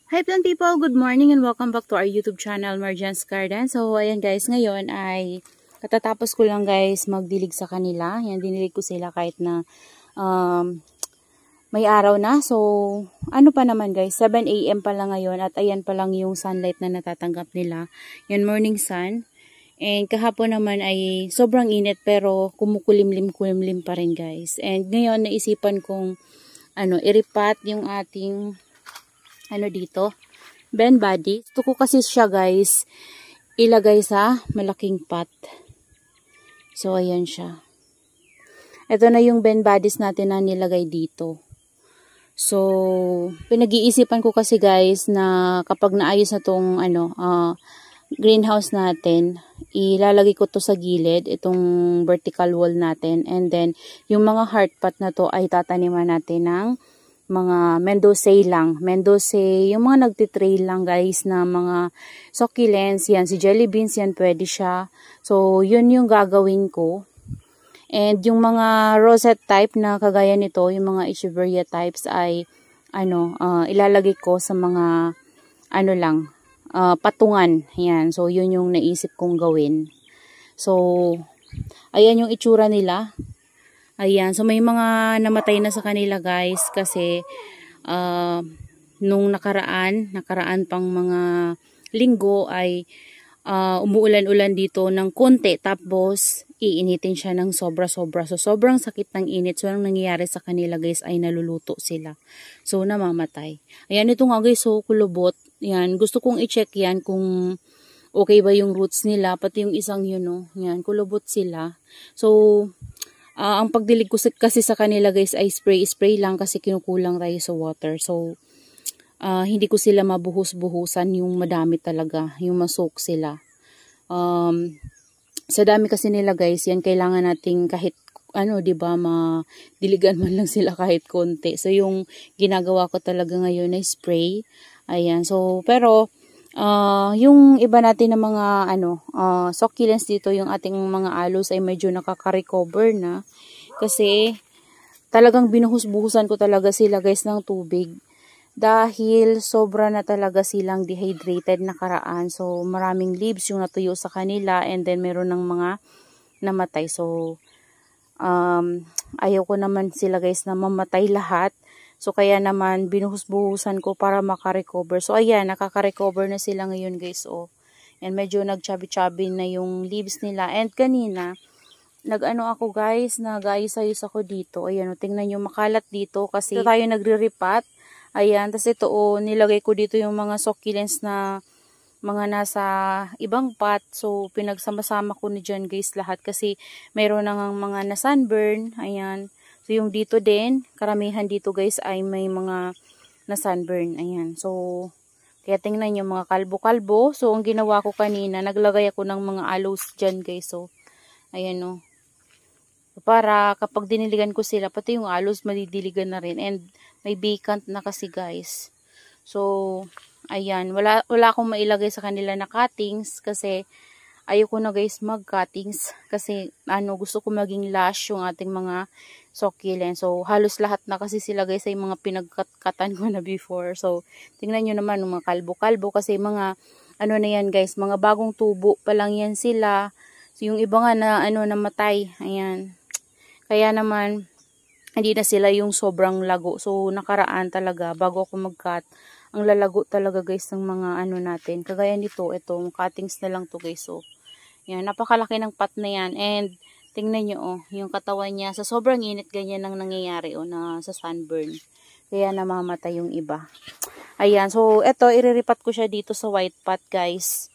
Hi plant people, good morning and welcome back to our YouTube channel, Marjan's Garden. So ayan guys, ngayon ay katatapos ko lang guys magdilig sa kanila. Yan, dinilig ko sila kahit na may araw na. So ano pa naman guys, 7 AM pa lang ngayon at ayan pa lang yung sunlight na natatanggap nila. Yan, morning sun. And kahapon naman ay sobrang init pero kumukulimlim-kulimlim pa rin guys. And ngayon naisipan kong iripat yung ating dito, Ben Body. Gusto ko kasi siya guys ilagay sa malaking pot. So ayan siya. Ito na yung Ben Bodies natin na nilagay dito. So pinag-iisipan ko kasi guys na kapag naayos na tong greenhouse natin, ilalagay ko to sa gilid, itong vertical wall natin, and then yung mga heart pot na to ay tataniman natin ng mga Mendozae lang. Mendozae, yung mga nagtitrail lang guys na mga succulents, yan, si jelly beans, yan pwede siya. So, yun yung gagawin ko. And yung mga rosette type na kagaya nito, yung mga echeveria types ay, ilalagay ko sa mga, patungan. Yan, so yun yung naisip kong gawin. So, ayan yung itsura nila. Ayan, so may mga namatay na sa kanila guys kasi nung nakaraan pang mga linggo ay umuulan-ulan dito ng konti tapos iinitin siya ng sobra-sobra. So sobrang sakit ng init. So anong nangyayari sa kanila guys ay naluluto sila. So namamatay. Ayan, ito nga guys, so kulubot. Yan, gusto kong i-check yan kung okay ba yung roots nila, pati yung isang yun, yan, kulubot sila. So ang pagdilig ko kasi sa kanila guys ay spray lang kasi kinukulang tayo sa water. So, hindi ko sila mabuhos-buhusan yung madami talaga, yung masok sila. Sa dami kasi nila guys, yan kailangan nating kahit diba, madiligan man lang sila kahit konti. So, yung ginagawa ko talaga ngayon ay spray. Ayan, so, pero, yung iba natin na mga succulents dito, yung ating mga aloes ay medyo nakaka-recover na kasi talagang binuhos-buhusan ko talaga sila guys ng tubig dahil sobra na talaga silang dehydrated nakaraan. So maraming leaves yung natuyo sa kanila and then meron ng mga namatay. So ayaw ko naman sila guys na mamatay lahat. So, kaya naman, binuhos-buhusan ko para makarecover. So, ayan, nakaka-recover na sila ngayon, guys, And medyo nag-chubby-chubby na yung leaves nila. And kanina, ako, guys, nag-ayos-ayos ako dito. Ayan, tingnan nyo, makalat dito kasi ito tayo nagre-repat. Ayan, tas ito, nilagay ko dito yung mga succulents na mga nasa ibang pot. So, pinagsama-sama ko na dyan, guys, lahat. Kasi, mayroon nang mga na-sunburn. Ayan. So, yung dito din, karamihan dito guys ay may mga na-sunburn. Ayan. So, kaya tingnan nyo mga kalbo-kalbo. So, ang ginawa ko kanina, naglagay ako ng mga aloes dyan guys. So, ayan o. Para kapag diniligan ko sila, pati yung aloes madidiligan na rin. And may vacant na kasi guys. So, ayan. Wala akong mailagay sa kanila na cuttings kasi ayoko na guys mag-cuttings kasi gusto ko maging lush yung ating mga succulent. So, halos lahat na kasi sila guys ay mga pinagkatan ko na before. So, tingnan nyo naman mga kalbo-kalbo kasi mga na yan guys, mga bagong tubo pa lang yan sila. So, yung iba nga na namatay. Ayan. Kaya naman hindi na sila yung sobrang lago. So, nakaraan talaga bago ako mag-cut. Ang lalago talaga guys ng mga natin. Kagaya nito, ito, cuttings na lang to guys. So, yan, napakalaki ng pot na yan. And, tingnan nyo, yung katawan niya, sa sobrang init, ganyan ang nangyayari, na sa sunburn. Kaya namamatay yung iba. Ayan, so, eto, iriripat ko siya dito sa white pot, guys.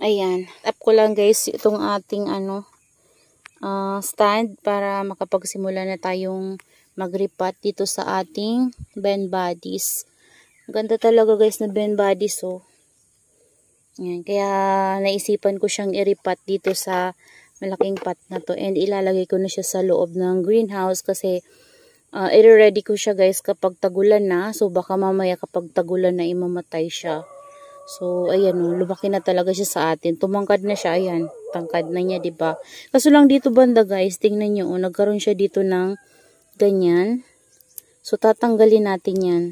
Ayan, tap ko lang, guys, itong ating, stand, para makapagsimula na tayong magripat dito sa ating Ben Bodies. Ganda talaga, guys, na Ben Bodies, Ayan, kaya naisipan ko siyang iripat dito sa malaking pot na to and ilalagay ko na siya sa loob ng greenhouse kasi i-ready ko siya guys kapag tagulan na. So baka mamaya kapag tagulan na imamatay siya. So ayan lumaki na talaga siya sa atin. Tumangkad na siya, ayan. Tangkad na niya, 'di ba? Kaso lang dito banda guys, tingnan niyo nagkaroon siya dito ng ganyan. So tatanggalin natin 'yan.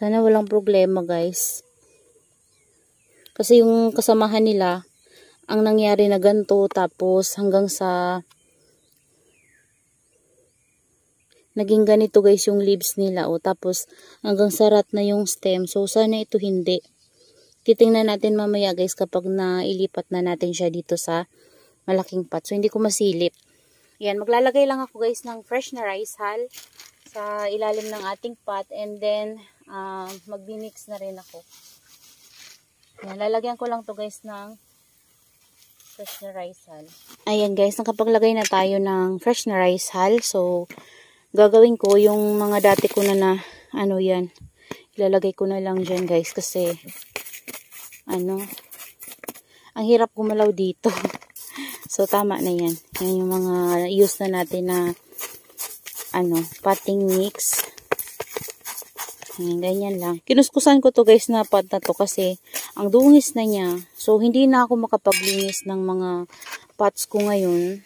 Sana walang problema guys. Kasi yung kasamahan nila, ang nangyari na ganito, tapos hanggang sa naging ganito guys yung leaves nila. O, tapos hanggang sa rat na yung stem. So sana ito hindi. Titingnan natin mamaya guys kapag nailipat na natin siya dito sa malaking pot. So hindi ko masilip. Yan, maglalagay lang ako guys ng fresh na rice hull sa ilalim ng ating pot, and then magbi-mix na rin ako. Yan, lalagyan ko lang to guys ng fresh na rice hull. Ayan guys, nakapaglagay na tayo ng fresh na rice hull. So gagawin ko yung mga dati ko na ano yan, ilalagay ko na lang dyan guys, kasi ang hirap gumalaw dito. So tama na yan. Yan yung mga use na natin na potting mix. Ayan, ganyan lang. Kinuskusan ko to guys na pot na to kasi ang dungis na niya. So hindi na ako makapaglinis ng mga pots ko ngayon.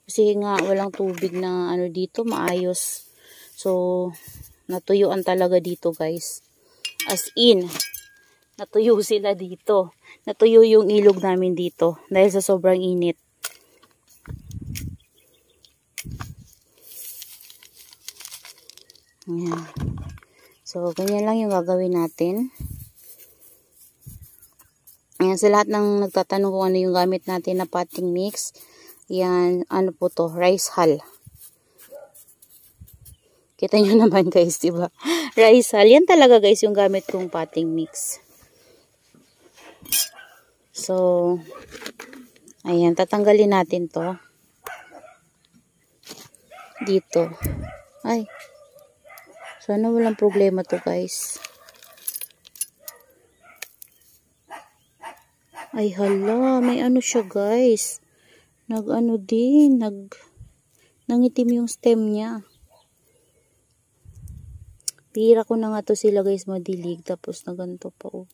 Kasi nga walang tubig na dito maayos. So natuyuan talaga dito guys. As in, natuyo sila dito. Natuyo yung ilog namin dito dahil sa sobrang init. Ayan. So, ganyan lang yung gagawin natin. Ayan, sa lahat ng nagtatanong kung ano yung gamit natin na potting mix. Yan, ano po to? Rice hull. Kita nyo naman guys, diba? Rice hull. Yan talaga guys yung gamit kong potting mix. So, ayan, tatanggalin natin to. Dito. Ay. Sana walang problema to guys. Ay hala, may siya guys. Nangitim yung stem niya. Pira ko na nga to sila guys madilig, tapos na ganito pa oh.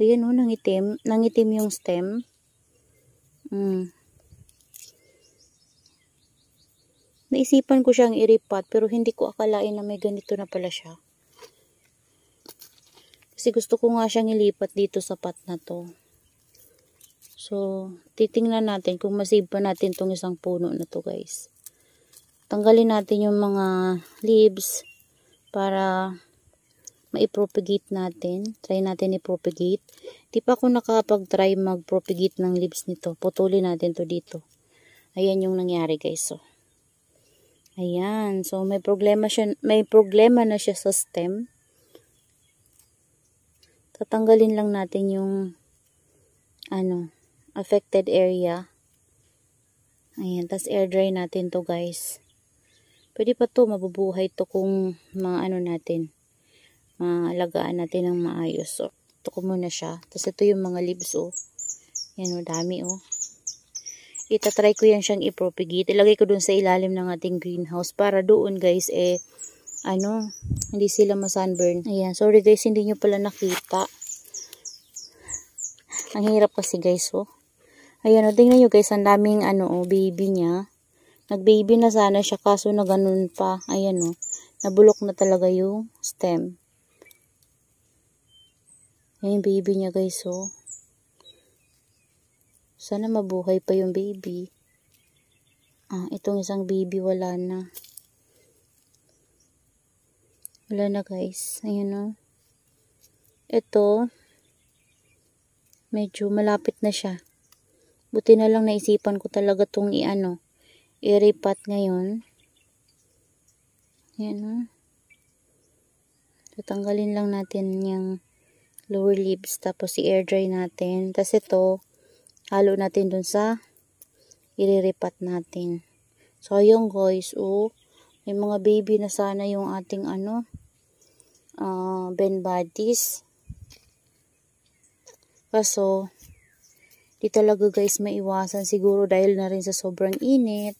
Ayan oh, nangitim yung stem. Naisipan ko siyang i-repot, pero hindi ko akalain na may ganito na pala siya. Kasi gusto ko nga siyang ilipat dito sa pot na to. So, titingnan natin kung masave pa natin tong isang puno na to guys. Tanggalin natin yung mga leaves para ma-propagate natin. Try natin i-propagate. Di pa ako nakapag-try mag-propagate ng leaves nito. Putulin natin to dito. Ayan yung nangyari guys. So, ayan. So, may problema na siya sa stem. Tatanggalin lang natin yung affected area. Ayan. Tas air dry natin to guys. Pwede pa to, mabubuhay to kung mga natin. Maalagaan natin ng maayos. So, ito ko muna siya. Tapos ito yung mga leaves oh. Yan oh, dami oh. Itatry ko yan siyang i-propagate. Ilagay ko dun sa ilalim ng ating greenhouse para doon guys hindi sila ma-sunburn. Ayan, sorry guys, hindi nyo pala nakita. Ang hirap kasi guys oh. Ayan oh, tingnan nyo guys, ang daming baby niya. Nag-baby na sana siya kaso na ganun pa. Ayan oh, nabulok na talaga yung stem. Ayan yung baby niya guys oh. Sana mabuhay pa yung baby. Itong isang baby wala na. Wala na guys. Ayan oh. Ito, medyo malapit na siya. Buti na lang naisipan ko talaga itong i-repot ngayon. Ayan oh. Tatanggalin lang natin yung lower leaves, tapos i-air dry natin. Tapos ito, halo natin dun sa i-repot natin. So, ayun guys, oh, may mga baby na sana yung ating Ben bodies. Kaso, di talaga guys maiwasan siguro dahil na rin sa sobrang init.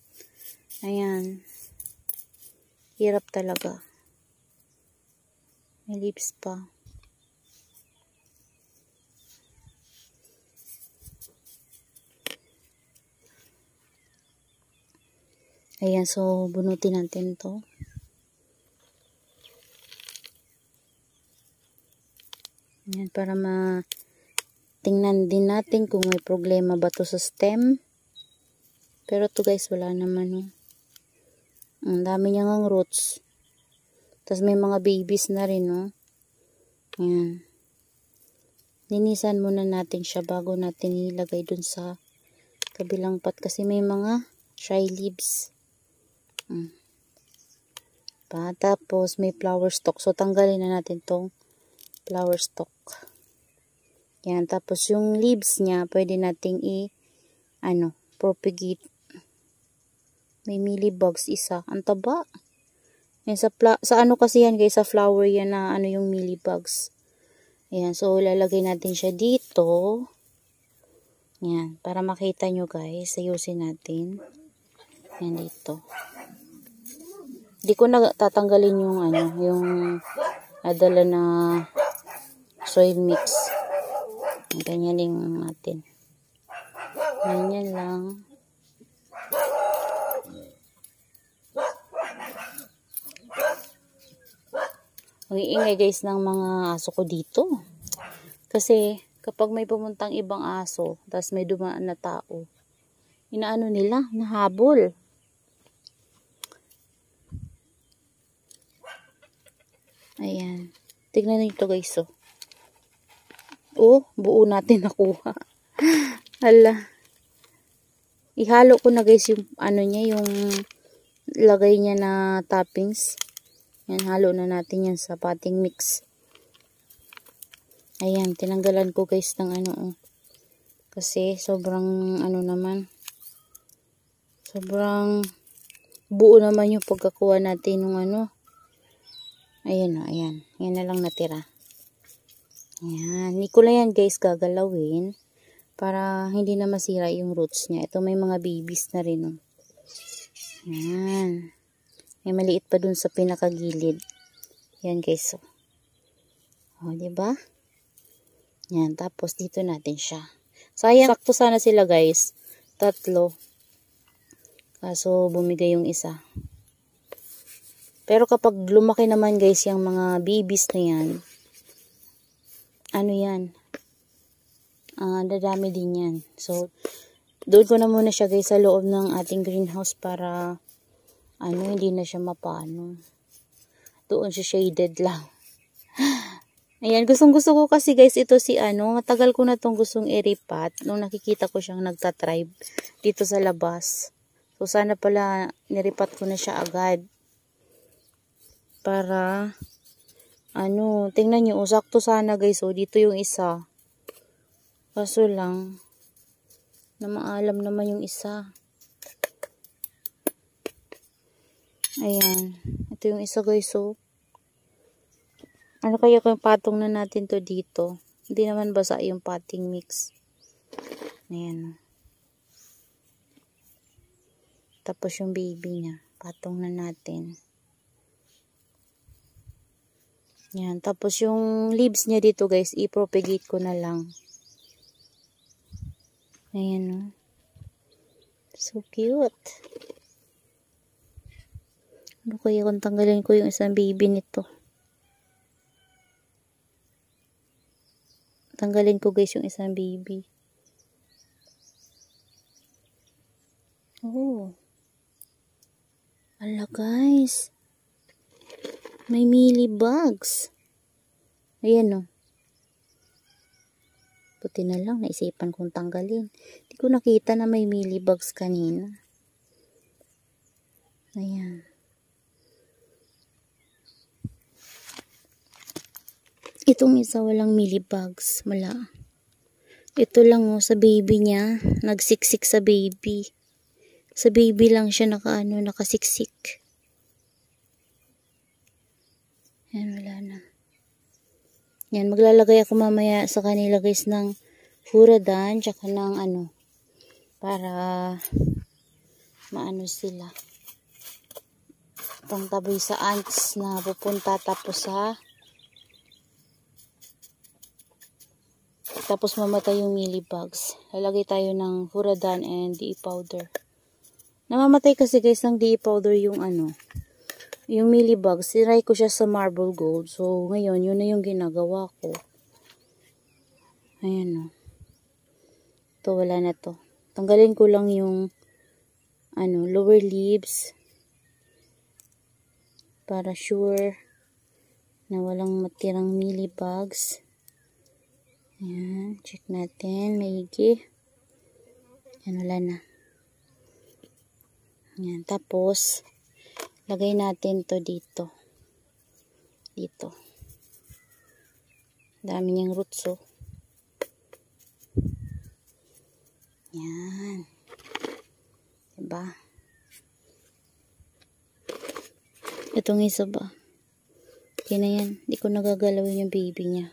Ayan. Hirap talaga. May leaves pa. Ayan, so bunutin natin to. Yan, para tingnan din natin kung may problema ba to sa stem. Pero to guys, wala naman. Oh. Ang dami niya ngang roots. Tapos may mga babies na rin. Oh. Yan. Linisan muna natin siya bago natin ilagay dun sa kabilang pot. Kasi may mga dry leaves. Tapos may flower stalk. So tanggalin na natin tong flower stalk. Yan. Tapos yung leaves niya, pwede nating propagate. May mealybugs isa. Ang taba. Yan, sa ano kasi yan guys, sa flower yan na yung mealybugs. Ayan. So lalagay natin siya dito. Yan. Para makita nyo guys. Ayusin natin. Yan dito. Di ko na tatanggalin yung adala na soil mix. Ganyan din natin. Ganyan lang. Ang iingay guys ng mga aso ko dito. Kasi kapag may pumuntang ibang aso, tapos may dumaan na tao, inaano nila, nahabol. Ayan. Tignan nyo ito guys, oh. Oh, buo natin nakuha. Hala. Ihalo ko na guys yung niya, yung lagay niya na toppings. Yan, halo na natin yan sa potting mix. Ayan, tinanggalan ko guys ng oh. Kasi sobrang naman. Sobrang buo naman yung pagkakuha natin ng Ayan o, ayan. Yan na lang natira. Ayan. Hindi ko lang yan guys gagalawin para hindi na masira yung roots niya. Ito may mga babies na rin. Oh. Ayan. May maliit pa dun sa pinakagilid. Yan guys. O, diba? Yan. Tapos dito natin siya. Sayang. Sakto sana sila guys. 3. Kaso bumigay yung isa. Pero kapag lumaki naman guys yung mga babies na yan, yan, dadami din yan. So, doon ko na muna siya guys sa loob ng ating greenhouse para, hindi na siya mapano. Doon siya shaded lang. Ayan, gustong gusto ko kasi guys, ito si matagal ko na tong gustong iripat. Nung nakikita ko siyang nagtatribe dito sa labas. So, sana pala niripat ko na siya agad. Para, tingnan nyo, sakto sana guys, dito yung isa. Kaso lang, na maalam naman yung isa. Ayan, ito yung isa guys, Ano kaya kung patong na natin to dito? Hindi naman basa yung potting mix. Ayan. Tapos yung baby niya, patong na natin. Yan. Tapos yung leaves niya dito guys, i-propagate ko na lang. Ayan o. So cute. Ano kaya kung tanggalin ko yung isang baby nito? Tanggalin ko guys yung isang baby. Oh. Ala guys. May mealybugs. Ayan o. Buti na lang, naisipan kong tanggalin. Hindi ko nakita na may mealybugs kanina. Ayan. Itong isa walang mealybugs. Wala. Ito lang sa baby niya. Nagsiksik sa baby. Sa baby lang siya nakasiksik. Yan, wala na. Yan, maglalagay ako mamaya sa kanila guys ng furadan, tsaka ng para maano sila. Pangtaboy sa ants na pupunta tapos mamatay yung mealybugs. Lalagay tayo ng furadan and DE powder. Namamatay kasi guys ng DE powder yung yung mealybugs. Sinray ko siya sa marble gold. So, ngayon, yun na yung ginagawa ko. Ayan o. Ito, wala na to. Tanggalin ko lang yung lower leaves para sure na walang matirang mealybugs. Ayan, check natin maigi. Ayan, wala na. Ayan, tapos lagay natin to dito. Dito. Dami niyang roots oh. Ayan. Diba? Itong isa ba? Okay na yan. Hindi ko nagagalawin yung baby niya.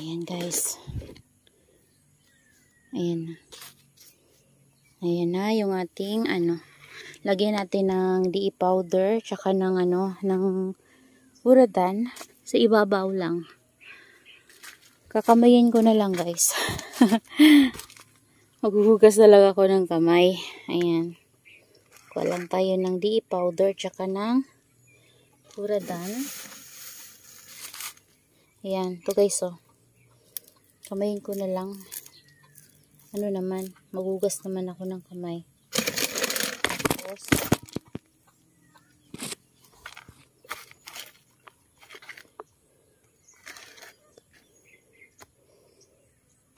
Ayan guys. Ayan na. Ayan na yung ating lagyan natin ng DE powder tsaka ng ng Uradan sa ibabaw lang. Kakamayin ko na lang guys. Maghuhugas talaga ako ng kamay. Ayan. Kuha lang tayo ng DE powder tsaka ng Uradan. Ayan. Ito guys oh. Kamayin ko na lang. Maghugas naman ako ng kamay.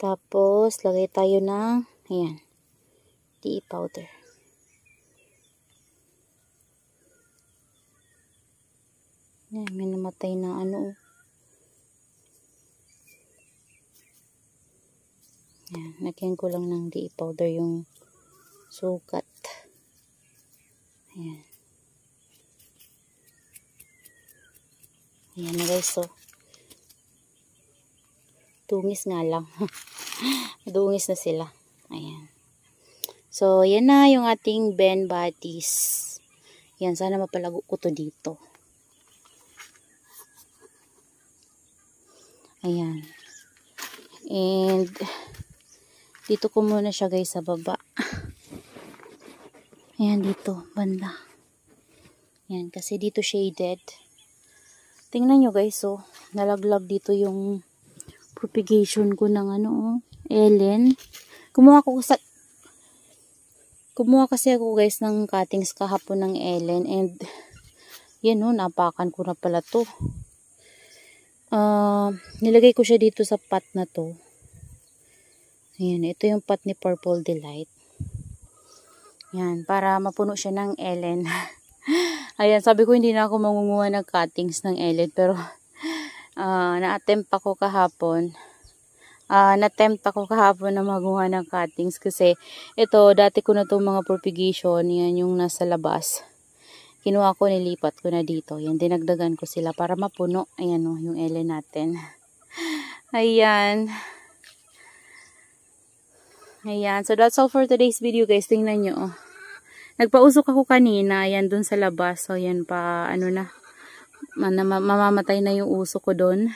Tapos lagay tayo ng ayan, DE powder. Ayan, may namatay na Ayan, lagyan ko lang ng DE powder yung sugat. Ayan. Ayan na guys, so. Tungis nga lang. Dungis na sila. Ayan. So, yan na yung ating Ben Bodies. Yan, sana mapalago ko to dito. Ayan. And, dito ko muna siya guys sa baba. Ayan, dito, banda. Ayan, kasi dito shaded. Tingnan nyo guys, so, nalaglag dito yung propagation ko ng Ellen. Kumuha kasi ako guys ng cuttings kahapon ng Ellen and yan napakan ko na pala to. Nilagay ko siya dito sa pot na to. Ayan, ito yung pot ni Purple Delight. Yan, para mapuno siya ng Ellen. Ayan, sabi ko hindi na ako mangunguha ng cuttings ng Ellen pero na-attempt ako kahapon. Na-attempt ako kahapon na maguha ng cuttings kasi ito, dati ko na itong mga propagation, yan yung nasa labas. Kinuha ko, nilipat ko na dito. Yan, dinagdagan ko sila para mapuno. Ayan yung Ellen natin. Ayan. Ayan, so that's all for today's video guys. Tingnan nyo. Nagpausok ako kanina, ayan dun sa labas. So yan pa, mamamatay na yung usok ko dun.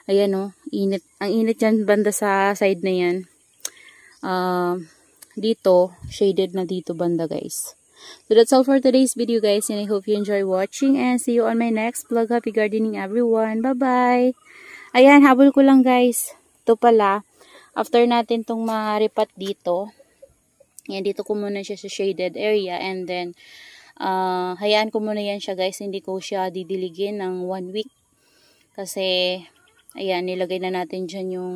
Ayan init. Ang init yan banda sa side na yan. Dito, shaded na dito banda guys. So that's all for today's video guys. And I hope you enjoy watching and see you on my next vlog. Happy gardening everyone. Bye-bye. Ayan, habol ko lang guys. Ito pala. After natin tong maripat dito. Ayan, dito ko muna siya sa shaded area. And then, hayaan ko muna yan siya guys. Hindi ko siya didiligin ng 1 week. Kasi, ayan, nilagay na natin dyan yung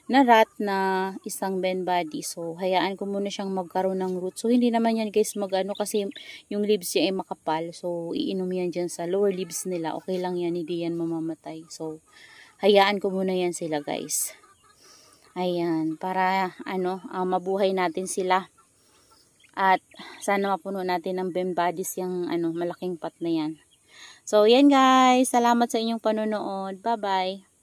narat na isang Ben Body. So, hayaan ko muna siyang magkaroon ng root. So, hindi naman yan guys kasi yung leaves niya ay makapal. So, iinom yan dyan sa lower leaves nila. Okay lang yan, hindi yan mamamatay. So, hayaan ko muna yan sila guys. Ayan, para mabuhay natin sila. At sana mapuno natin ng Ben Bodies yung malaking pot na yan. So, yan guys. Salamat sa inyong panonood. Bye-bye.